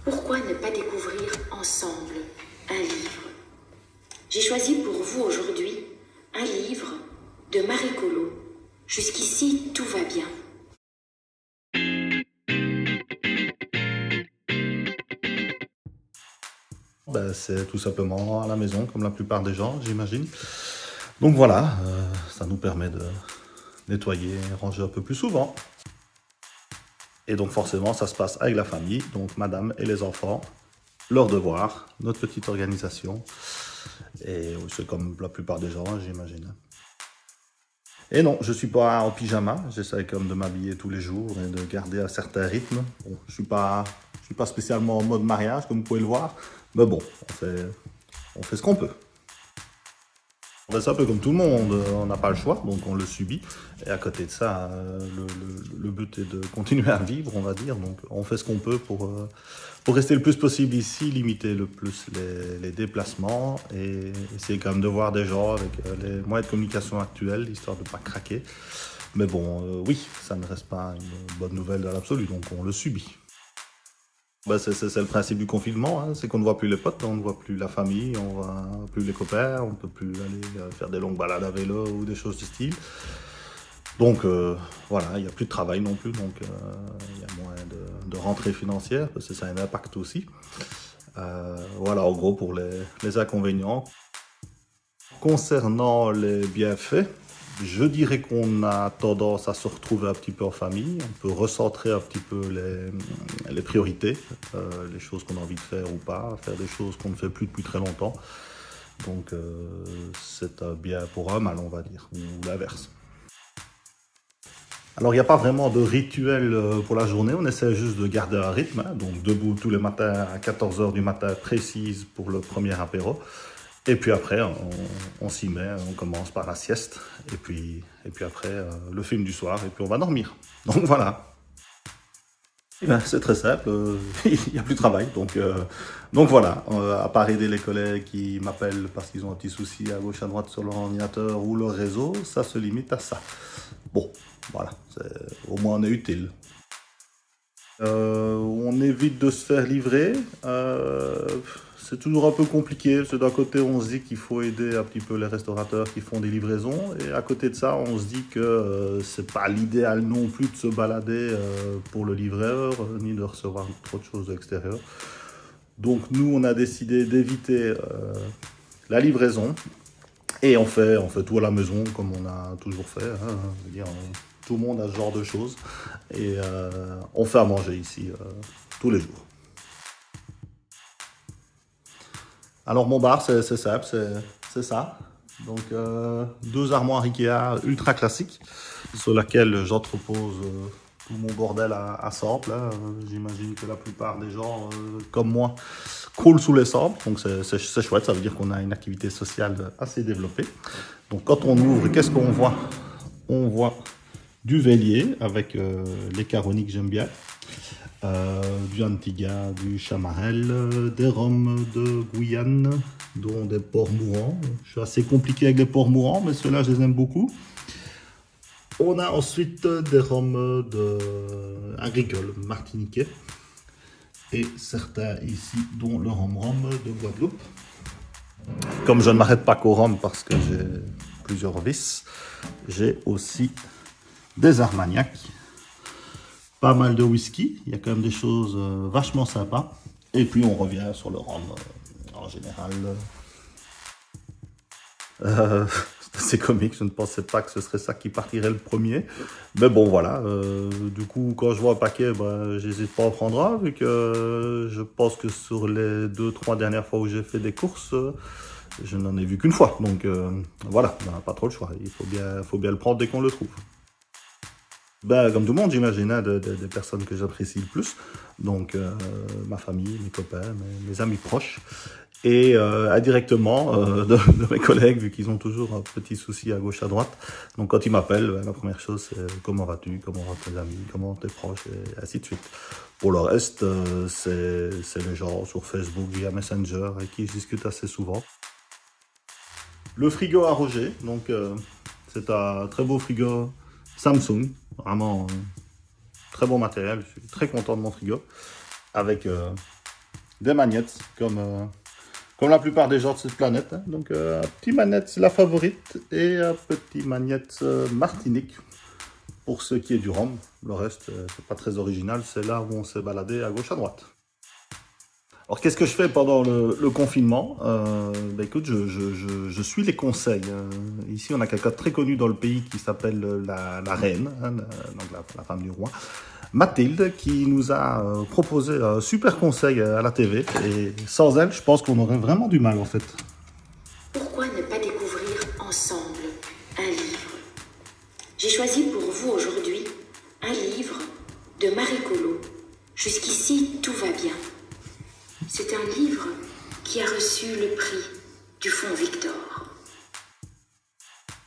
pourquoi ne pas découvrir ensemble un livre? J'ai choisi pour vous aujourd'hui un livre de Marie Colo. Jusqu'ici, tout va bien. C'est tout simplement à la maison, comme la plupart des gens, j'imagine. Donc voilà, ça nous permet de nettoyer et ranger un peu plus souvent. Et donc forcément, ça se passe avec la famille, donc madame et les enfants, leurs devoirs, notre petite organisation. Et c'est comme la plupart des gens, j'imagine. Et non, je ne suis pas en pyjama, j'essaie comme de m'habiller tous les jours et de garder un certain rythme. Bon, je suis pas spécialement en mode mariage, comme vous pouvez le voir, mais bon, on fait ce qu'on peut. C'est un peu comme tout le monde, on n'a pas le choix, donc on le subit. Et à côté de ça, le but est de continuer à vivre, on va dire. Donc on fait ce qu'on peut pour rester le plus possible ici, limiter le plus les déplacements et essayer quand même de voir des gens avec les moyens de communication actuels, histoire de ne pas craquer. Mais bon, oui, ça ne reste pas une bonne nouvelle dans l'absolu, donc on le subit. C'est le principe du confinement, hein, c'est qu'on ne voit plus les potes, on ne voit plus la famille, on ne voit plus les copains, on ne peut plus aller faire des longues balades à vélo ou des choses du style. Donc voilà, il n'y a plus de travail non plus, donc il y a moins de rentrée financière, parce que ça a un impact aussi. Voilà en gros pour les inconvénients. Concernant les bienfaits, je dirais qu'on a tendance à se retrouver un petit peu en famille, on peut recentrer un petit peu les priorités, les choses qu'on a envie de faire ou pas, faire des choses qu'on ne fait plus depuis très longtemps. Donc c'est un bien pour un mal, on va dire, ou l'inverse. Alors il n'y a pas vraiment de rituel pour la journée, on essaie juste de garder un rythme, hein, donc debout tous les matins à 14 h du matin précise pour le premier apéro. Et puis après, on s'y met, on commence par la sieste, et puis après le film du soir, et puis on va dormir. Donc voilà. C'est très simple, il n'y a plus de travail, donc voilà, à part aider les collègues qui m'appellent parce qu'ils ont un petit souci à gauche à droite sur leur ordinateur ou leur réseau, ça se limite à ça. Bon, voilà, au moins on est utile. On évite de se faire livrer. C'est toujours un peu compliqué. Parce que d'un côté, on se dit qu'il faut aider un petit peu les restaurateurs qui font des livraisons. Et à côté de ça, on se dit que c'est pas l'idéal non plus de se balader pour le livreur, ni de recevoir trop de choses de l'extérieur. Donc nous, on a décidé d'éviter la livraison. Et on fait tout à la maison, comme on a toujours fait. Hein. Je veux dire, tout le monde a ce genre de choses. Et on fait à manger ici tous les jours. Alors mon bar, c'est simple, c'est ça. Donc deux armoires Ikea ultra classiques, sur laquelle j'entrepose tout mon bordel à samples. Hein. J'imagine que la plupart des gens, comme moi, croulent sous les samples. Donc c'est chouette, ça veut dire qu'on a une activité sociale assez développée. Donc quand on ouvre, qu'est-ce qu'on voit? On voit du Vélier avec les Caroni que j'aime bien, du Antigua, du Chamarel, des rhums de Guyane, dont des porcs mourants. Je suis assez compliqué avec les porcs mourants, mais ceux-là, je les aime beaucoup. On a ensuite des rhums agricoles martiniquais et certains ici, dont le rhum de Guadeloupe. Comme je ne m'arrête pas qu'au rhum parce que j'ai plusieurs vices, j'ai aussi des Armagnac, pas mal de whisky, il y a quand même des choses vachement sympas. Et puis on revient sur le rhum en général. C'est comique, je ne pensais pas que ce serait ça qui partirait le premier. Mais bon voilà, du coup quand je vois un paquet, j'hésite pas à en prendre un, vu que je pense que sur les 2-3 dernières fois où j'ai fait des courses, je n'en ai vu qu'une fois. Donc voilà, on n'a pas trop le choix, il faut bien le prendre dès qu'on le trouve. Comme tout le monde, j'imagine, hein, des personnes que j'apprécie le plus. Donc, ma famille, mes copains, mes amis proches. Et indirectement, de mes collègues, vu qu'ils ont toujours un petit souci à gauche, à droite. Donc, quand ils m'appellent, la première chose, c'est comment vas-tu, comment vont tes amis, comment tes proches, et ainsi de suite. Pour le reste, c'est les gens sur Facebook, via Messenger, avec qui je discute assez souvent. Le frigo à Roger, donc c'est un très beau frigo Samsung, vraiment très bon matériel, je suis très content de mon frigo, avec des magnettes, comme la plupart des gens de cette planète. Hein. Donc, petit manette, c'est la favorite, et un petit manette Martinique, pour ce qui est du rhum. Le reste, c'est pas très original, c'est là où on s'est baladé à gauche à droite. Alors, qu'est-ce que je fais pendant le confinement? Écoute, je suis les conseils. Ici, on a quelqu'un de très connu dans le pays qui s'appelle la reine, hein, donc la femme du roi, Mathilde, qui nous a proposé un super conseil à la TV. Et sans elle, je pense qu'on aurait vraiment du mal, en fait. Pourquoi ne pas découvrir ensemble un livre? J'ai choisi pour vous aujourd'hui un livre de Marie-Colo. Jusqu'ici, tout va bien. C'est un livre qui a reçu le prix du Fonds Victor.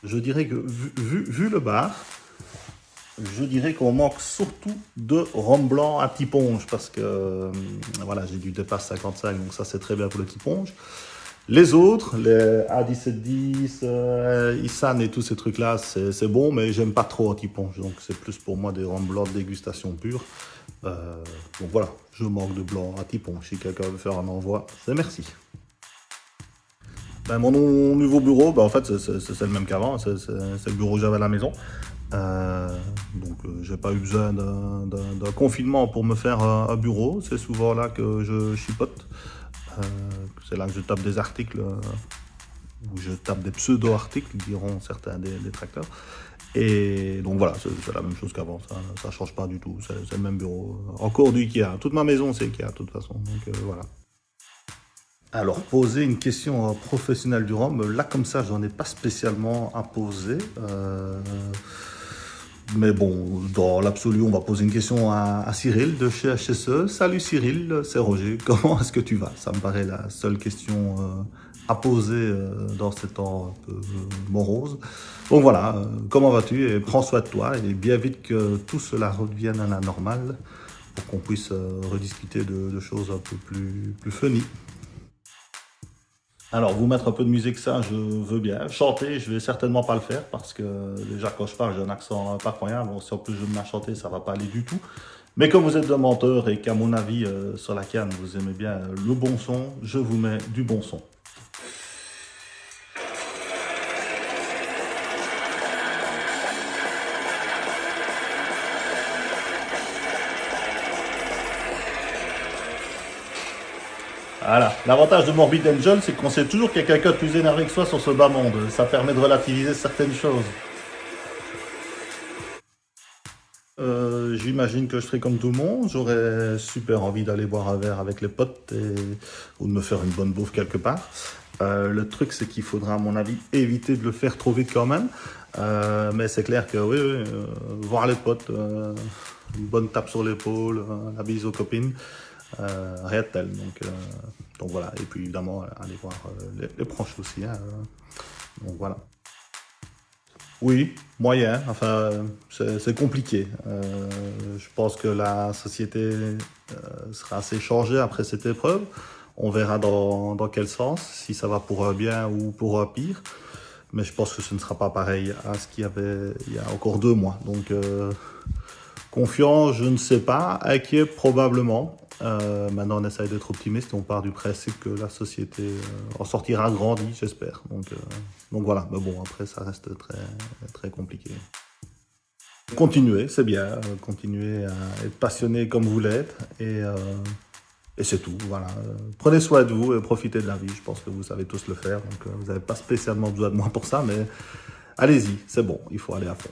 Je dirais que, vu le bar, je dirais qu'on manque surtout de rhum blanc à Tiponge, parce que, voilà, j'ai du dépasse 55, donc ça c'est très bien pour le Tiponge. Les autres, les A1710, Issan et tous ces trucs-là, c'est bon, mais j'aime pas trop à Tiponge, donc c'est plus pour moi des rhum blancs de dégustation pure. Donc voilà, je manque de blanc à Tiponge. Si quelqu'un veut faire un envoi, c'est merci. Mon nouveau bureau, en fait, c'est le même qu'avant, c'est le bureau que j'avais à la maison. Donc j'ai pas eu besoin d'un confinement pour me faire un bureau. C'est souvent là que je chipote. C'est là que je tape des articles, ou je tape des pseudo-articles, diront certains détracteurs. Et donc voilà, c'est la même chose qu'avant, ça change pas du tout, c'est le même bureau. Encore du Ikea, toute ma maison c'est Ikea de toute façon, donc voilà. Alors, poser une question à un professionnel du rhum, là comme ça j'en ai pas spécialement à poser. Mais bon, dans l'absolu, on va poser une question à Cyril de chez HSE. Salut Cyril, c'est Roger, comment est-ce que tu vas? Ça me paraît la seule question à poser dans ces temps un peu moroses. Donc voilà, comment vas-tu? Et prends soin de toi, et bien vite que tout cela redevienne à la normale, pour qu'on puisse rediscuter de choses un peu plus funny. Alors, vous mettre un peu de musique, ça, je veux bien. Chanter, je vais certainement pas le faire, parce que déjà, quand je parle, j'ai un accent pas croyable. Bon, si en plus je me mets à chanter, ça va pas aller du tout. Mais comme vous êtes un menteur et qu'à mon avis, sur la canne, vous aimez bien le bon son, je vous mets du bon son. Voilà, l'avantage de Morbid Angel, c'est qu'on sait toujours qu'il y a quelqu'un de plus énervé que soi sur ce bas monde. Ça permet de relativiser certaines choses. J'imagine que je serai comme tout le monde. J'aurais super envie d'aller boire un verre avec les potes ou de me faire une bonne bouffe quelque part. Le truc, c'est qu'il faudra, à mon avis, éviter de le faire trop vite quand même. Mais c'est clair que oui, voir les potes, une bonne tape sur l'épaule, la bise aux copines. Rien de tel, donc voilà, et puis évidemment aller voir les proches aussi, hein, donc voilà. Oui, moyen, enfin c'est compliqué. Je pense que la société sera assez changée après cette épreuve. On verra dans quel sens, si ça va pour un bien ou pour un pire, mais je pense que ce ne sera pas pareil à ce qu'il y avait il y a encore 2 mois, donc confiant, je ne sais pas, inquiet probablement. Maintenant, on essaye d'être optimiste et on part du principe que la société en sortira grandie, j'espère. Donc voilà, mais bon, après, ça reste très, très compliqué. Continuez, c'est bien. Continuez à être passionné comme vous l'êtes. Et c'est tout, voilà. Prenez soin de vous et profitez de la vie. Je pense que vous savez tous le faire. Donc vous n'avez pas spécialement besoin de moi pour ça, mais allez-y, c'est bon, il faut aller à fond.